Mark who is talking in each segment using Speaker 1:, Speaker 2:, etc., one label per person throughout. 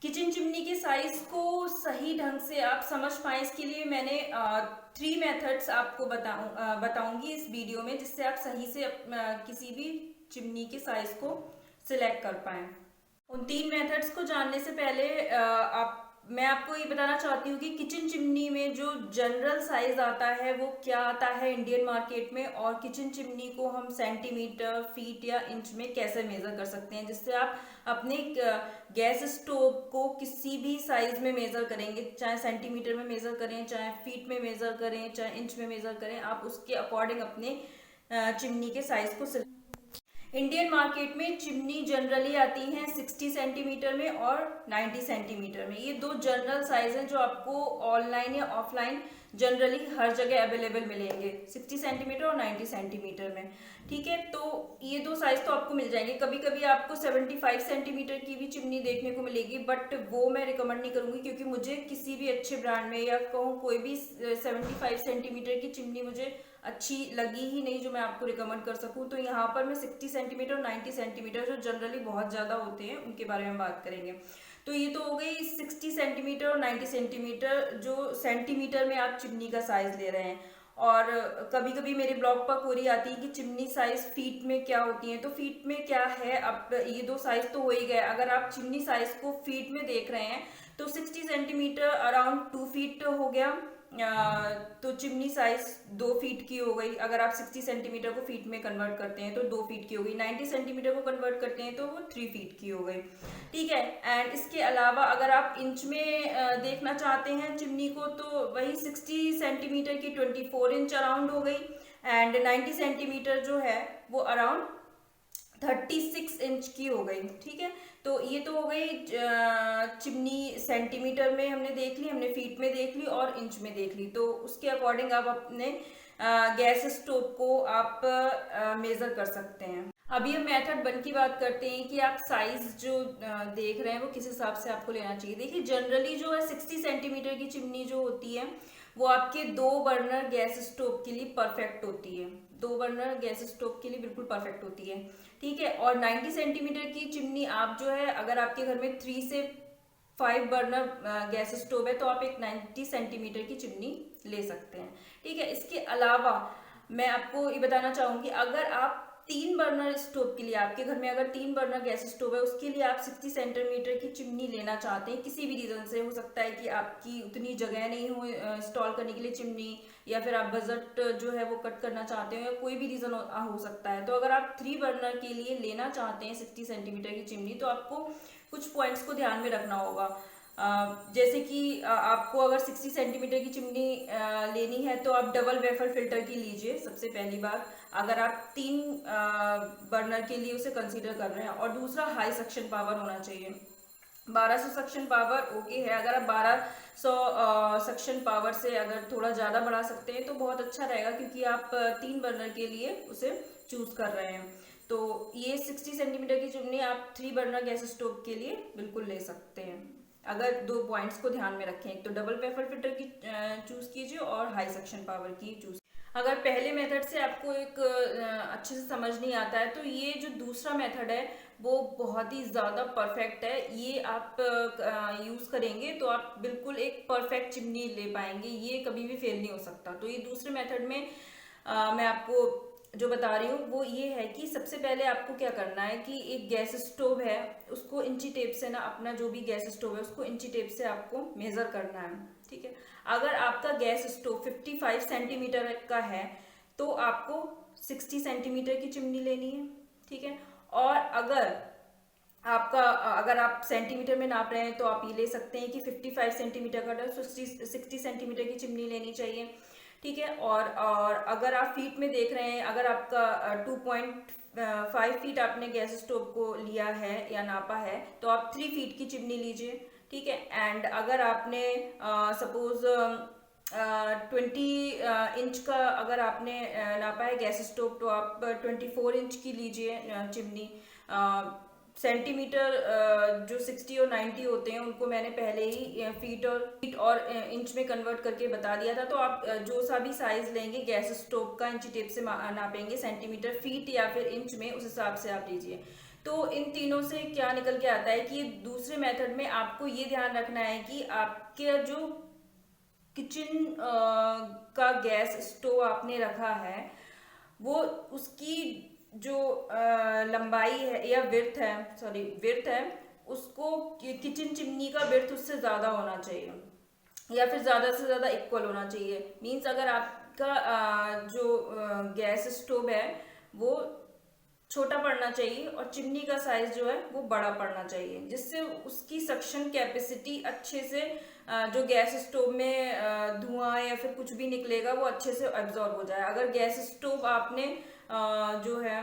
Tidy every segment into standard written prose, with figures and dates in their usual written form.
Speaker 1: Kitchen chimney के size को सही ढंग से आप समझ पाएं, इसके लिए मैंने 3 मेथड्स आपको बताऊंगी इस वीडियो में, जिससे आप सही से किसी भी चिमनी के साइज को सिलेक्ट कर पाएं। उन 3 मेथड्स को जानने से पहले मैं आपको ये बताना चाहती हूँ कि किचन चिमनी में जो जनरल साइज आता है वो क्या आता है इंडियन मार्केट में, और किचन चिमनी को हम सेंटीमीटर, फीट या इंच में कैसे मेजर कर सकते हैं, जिससे आप अपने गैस स्टोव को किसी भी साइज में मेजर करेंगे, चाहे सेंटीमीटर में मेजर करें, चाहे फीट में मेजर करें, चाहे इंच में मेजर करें, आप उसके अकॉर्डिंग अपने चिमनी के साइज को। इंडियन मार्केट में चिमनी जनरली आती हैं 60 सेंटीमीटर में और 90 सेंटीमीटर में। ये दो जनरल साइज हैं जो आपको ऑनलाइन या ऑफलाइन जनरली हर जगह अवेलेबल मिलेंगे, 60 सेंटीमीटर और 90 सेंटीमीटर में। ठीक है, तो ये दो साइज तो आपको मिल जाएंगे। कभी कभी आपको 75 सेंटीमीटर की भी चिमनी देखने को मिलेगी, बट वो मैं रिकमेंड नहीं करूंगी, क्योंकि मुझे किसी भी अच्छे ब्रांड में या कहूँ कोई भी 75 सेंटीमीटर की चिमनी मुझे अच्छी लगी ही नहीं जो मैं आपको रिकमेंड कर सकूं। तो यहाँ पर मैं 60 सेंटीमीटर और 90 सेंटीमीटर जो जनरली बहुत ज़्यादा होते हैं उनके बारे में बात करेंगे। तो ये तो हो गई 60 सेंटीमीटर और 90 सेंटीमीटर जो सेंटीमीटर में आप चिमनी का साइज ले रहे हैं। और कभी कभी मेरे ब्लॉग पर क्वेरी आती है कि चिमनी साइज फीट में क्या होती है। तो फीट में क्या है, अब ये दो साइज तो हो ही गए। अगर आप चिमनी साइज को फीट में देख रहे हैं तो 60 सेंटीमीटर अराउंड 2 फीट हो गया, तो चिमनी साइज 2 फीट की हो गई। अगर आप 60 सेंटीमीटर को फीट में कन्वर्ट करते हैं तो 2 फीट की हो गई, 90 सेंटीमीटर को कन्वर्ट करते हैं तो वो 3 फीट की हो गई। ठीक है, एंड इसके अलावा अगर आप इंच में देखना चाहते हैं चिमनी को, तो वही 60 सेंटीमीटर की 24 इंच अराउंड हो गई, एंड 90 सेंटीमीटर जो है वो अराउंड 36 इंच की हो गई। ठीक है, तो ये तो हो गई चिमनी सेंटीमीटर में हमने देख ली, हमने फीट में देख ली और इंच में देख ली। तो उसके अकॉर्डिंग आप अपने गैस स्टोव को आप मेजर कर सकते हैं। अभी हम मेथड 1 की बात करते हैं कि आप साइज जो देख रहे हैं वो किस हिसाब से आपको लेना चाहिए। देखिए, जनरली जो है 60 सेंटीमीटर की चिमनी जो होती है वो आपके 2 बर्नर गैस स्टोव के लिए परफेक्ट होती है। 2 बर्नर गैस स्टोव के लिए बिल्कुल परफेक्ट होती है। ठीक है, और 90 सेंटीमीटर की चिमनी आप जो है, अगर आपके घर में 3 से 5 बर्नर गैस स्टोव है तो आप एक 90 सेंटीमीटर की चिमनी ले सकते हैं। ठीक है, इसके अलावा मैं आपको ये बताना चाहूंगी, अगर आप 3 बर्नर स्टोव के लिए, आपके घर में अगर 3 बर्नर गैस स्टोव है उसके लिए आप 60 सेंटीमीटर की चिमनी लेना चाहते हैं, किसी भी रीजन से, हो सकता है कि आपकी उतनी जगह नहीं हो इंस्टॉल करने के लिए चिमनी, या फिर आप बजट जो है वो कट करना चाहते हो, या कोई भी रीजन हो सकता है। तो अगर आप 3 बर्नर के लिए लेना चाहते हैं 60 सेंटीमीटर की चिमनी, तो आपको कुछ पॉइंट्स को ध्यान में रखना होगा। जैसे कि आपको अगर 60 सेंटीमीटर की चिमनी लेनी है तो आप डबल वेफर फिल्टर की लीजिए सबसे पहली बार, अगर आप 3 बर्नर के लिए उसे कंसीडर कर रहे हैं। और दूसरा, हाई सक्शन पावर होना चाहिए। 1200 सक्शन पावर ओके है। अगर आप 1200 सक्शन पावर से अगर थोड़ा ज़्यादा बढ़ा सकते हैं तो बहुत अच्छा रहेगा, क्योंकि आप 3 बर्नर के लिए उसे चूज कर रहे हैं। तो ये 60 सेंटीमीटर की चिमनी आप 3 बर्नर गैस स्टोव के लिए बिल्कुल ले सकते हैं, अगर 2 पॉइंट्स को ध्यान में रखें। एक तो डबल वेफर फिल्टर की चूज कीजिए और हाई सक्शन पावर की चूज। अगर पहले मेथड से आपको एक अच्छे से समझ नहीं आता है तो ये जो दूसरा मेथड है वो बहुत ही ज़्यादा परफेक्ट है। ये आप यूज़ करेंगे तो आप बिल्कुल एक परफेक्ट चिमनी ले पाएंगे, ये कभी भी फेल नहीं हो सकता। तो ये दूसरे मेथड में मैं आपको जो बता रही हूँ वो ये है कि सबसे पहले आपको क्या करना है कि एक गैस स्टोव है उसको इंची टेप से ना, अपना जो भी गैस स्टोव है उसको इंची टेप से आपको मेजर करना है। ठीक है, अगर आपका गैस स्टोव 55 सेंटीमीटर का है तो आपको 60 सेंटीमीटर की चिमनी लेनी है। ठीक है, और अगर आप सेंटीमीटर में नाप रहे हैं तो आप ये ले सकते हैं कि 55 सेंटीमीटर का तो 60 सेंटीमीटर की चिमनी लेनी चाहिए। ठीक है, और अगर आप फीट में देख रहे हैं, अगर आपका 2.5 फीट आपने गैस स्टोव को लिया है या नापा है तो आप 3 फीट की चिमनी लीजिए। ठीक है, एंड अगर आपने सपोज 20 इंच का अगर आपने नापा है गैस स्टोव तो आप 24 इंच की लीजिए चिमनी। सेंटीमीटर जो 60 और 90 होते हैं उनको मैंने पहले ही फीट और इंच में कन्वर्ट करके बता दिया था। तो आप जो सा भी साइज लेंगे गैस स्टोव का इंची टेप से नापेंगे, सेंटीमीटर, फीट या फिर इंच में, उस हिसाब से आप लीजिए। तो इन तीनों से क्या निकल के आता है कि दूसरे मेथड में आपको ये ध्यान रखना है कि आपके जो किचन का गैस स्टोव आपने रखा है वो उसकी जो लंबाई है या विड्थ है, सॉरी विड्थ है, उसको किचन चिमनी का विड्थ उससे ज़्यादा होना चाहिए या फिर ज़्यादा से ज़्यादा इक्वल होना चाहिए। मीन्स अगर आपका जो गैस स्टोव है वो छोटा पड़ना चाहिए और चिमनी का साइज जो है वो बड़ा पड़ना चाहिए, जिससे उसकी सक्शन कैपेसिटी अच्छे से जो गैस स्टोव में धुआं या फिर कुछ भी निकलेगा वो अच्छे से एब्जॉर्ब हो जाए। अगर गैस स्टोव आपने जो है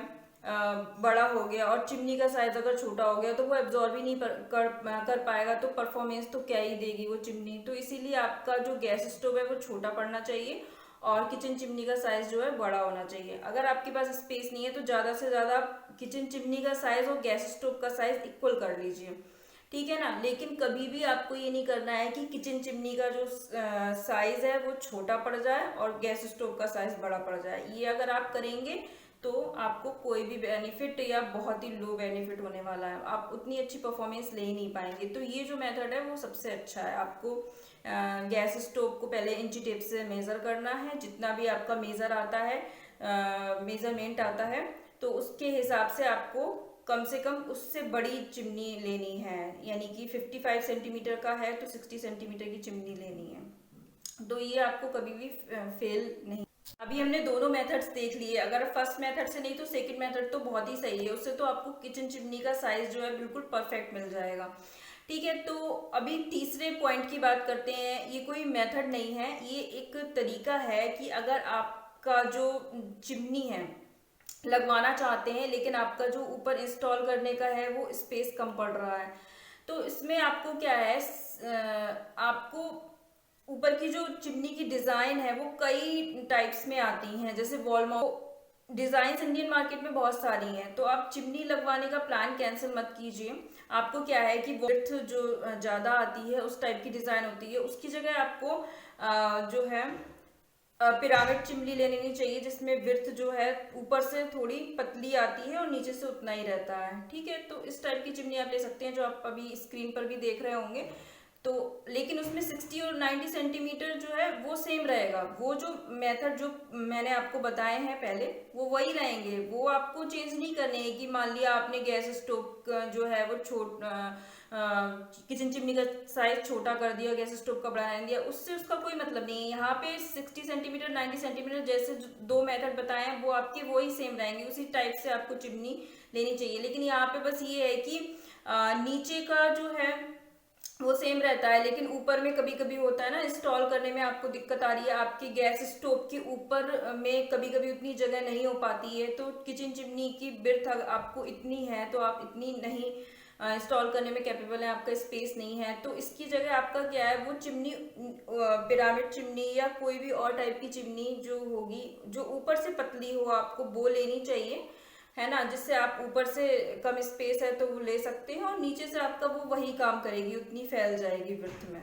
Speaker 1: बड़ा हो गया और चिमनी का साइज अगर छोटा हो गया तो वो एब्जॉर्ब ही नहीं कर पाएगा, तो परफॉर्मेंस तो क्या ही देगी वो चिमनी। तो इसीलिए आपका जो गैस स्टोव है वो छोटा पड़ना चाहिए और किचन चिमनी का साइज जो है बड़ा होना चाहिए। अगर आपके पास स्पेस नहीं है तो ज़्यादा से ज़्यादा किचन चिमनी का साइज और गैस स्टोव का साइज इक्वल कर लीजिए, ठीक है ना। लेकिन कभी भी आपको ये नहीं करना है कि किचन चिमनी का जो साइज है वो छोटा पड़ जाए और गैस स्टोव का साइज बड़ा पड़ जाए। ये अगर आप करेंगे तो आपको कोई भी बेनिफिट या बहुत ही लो बेनिफिट होने वाला है, आप उतनी अच्छी परफॉर्मेंस ले ही नहीं पाएंगे। तो ये जो मेथड है वो सबसे अच्छा है। आपको गैस स्टोव को पहले इंची टेप से मेज़र करना है, जितना भी आपका मेज़र आता है, मेज़रमेंट आता है, तो उसके हिसाब से आपको कम से कम उससे बड़ी चिमनी लेनी है। यानी कि 55 सेंटीमीटर का है तो 60 सेंटीमीटर की चिमनी लेनी है। तो ये आपको कभी भी फेल नहीं। अभी हमने दोनों मेथड्स देख लिए। अगर फर्स्ट मेथड से नहीं तो सेकंड मेथड तो बहुत ही सही है, उससे तो आपको किचन चिमनी का साइज जो है बिल्कुल परफेक्ट मिल जाएगा, ठीक है। तो अभी तीसरे पॉइंट की बात करते हैं। ये कोई मेथड नहीं है, ये एक तरीका है कि अगर आपका जो चिमनी है लगवाना चाहते हैं लेकिन आपका जो ऊपर इंस्टॉल करने का है वो स्पेस कम पड़ रहा है, तो इसमें आपको क्या है, आपको ऊपर की जो चिमनी की डिजाइन है वो कई टाइप्स में आती हैं। जैसे wall mount design Indian market में बहुत सारी हैं, तो आप चिमनी लगवाने का प्लान कैंसिल मत कीजिए। आपको क्या है कि विड्थ जो ज्यादा आती है उस टाइप की डिजाइन होती है, उसकी जगह आपको जो है पिरामिड चिमनी ले लेनी चाहिए, जिसमें विड्थ जो है ऊपर से थोड़ी पतली आती है और नीचे से उतना ही रहता है, ठीक है। तो इस टाइप की चिमनी आप ले सकते हैं जो आप अभी स्क्रीन पर भी देख रहे होंगे। तो लेकिन उसमें 60 और 90 सेंटीमीटर जो है वो सेम रहेगा। वो जो मेथड जो मैंने आपको बताए हैं पहले वो वही रहेंगे, वो आपको चेंज नहीं करने हैं। कि मान लिया आपने गैस स्टोव जो है वो किचन चिमनी का साइज छोटा कर दिया, गैस स्टोव का बढ़ा दिया, उससे उसका कोई मतलब नहीं है। यहाँ पे 60 सेंटीमीटर 90 सेंटीमीटर जैसे दो मेथड बताए हैं वो आपके वही सेम रहेंगे, उसी टाइप से आपको चिमनी लेनी चाहिए। लेकिन यहाँ पे बस ये है कि नीचे का जो है वो सेम रहता है, लेकिन ऊपर में कभी कभी होता है ना, इंस्टॉल करने में आपको दिक्कत आ रही है, आपके गैस स्टोव के ऊपर में कभी कभी उतनी जगह नहीं हो पाती है। तो किचन चिमनी की बिर्थ आपको इतनी है तो आप इतनी नहीं इंस्टॉल करने में कैपेबल है, आपका स्पेस नहीं है, तो इसकी जगह आपका क्या है, वो चिमनी पिरामिड चिमनी या कोई भी और टाइप की चिमनी जो होगी जो ऊपर से पतली हो आपको वो लेनी चाहिए, है ना। जिससे आप ऊपर से कम स्पेस है तो वो ले सकते हैं और नीचे से आपका वो वही काम करेगी, उतनी फैल जाएगी विड्थ में।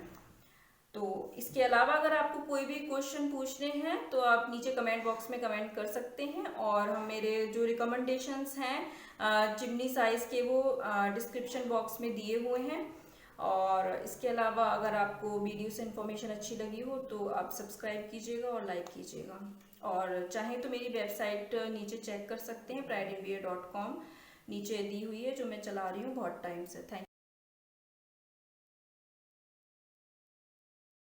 Speaker 1: तो इसके अलावा अगर आपको कोई भी क्वेश्चन पूछने हैं तो आप नीचे कमेंट बॉक्स में कमेंट कर सकते हैं, और हम मेरे जो रिकमेंडेशंस हैं चिमनी साइज़ के वो डिस्क्रिप्शन बॉक्स में दिए हुए हैं। और इसके अलावा अगर आपको वीडियो से इन्फॉर्मेशन अच्छी लगी हो तो आप सब्सक्राइब कीजिएगा और लाइक कीजिएगा, और चाहे तो मेरी वेबसाइट नीचे चेक कर सकते हैं, prideandwear.com नीचे दी हुई है जो मैं चला रही हूँ बहुत टाइम से। थैंक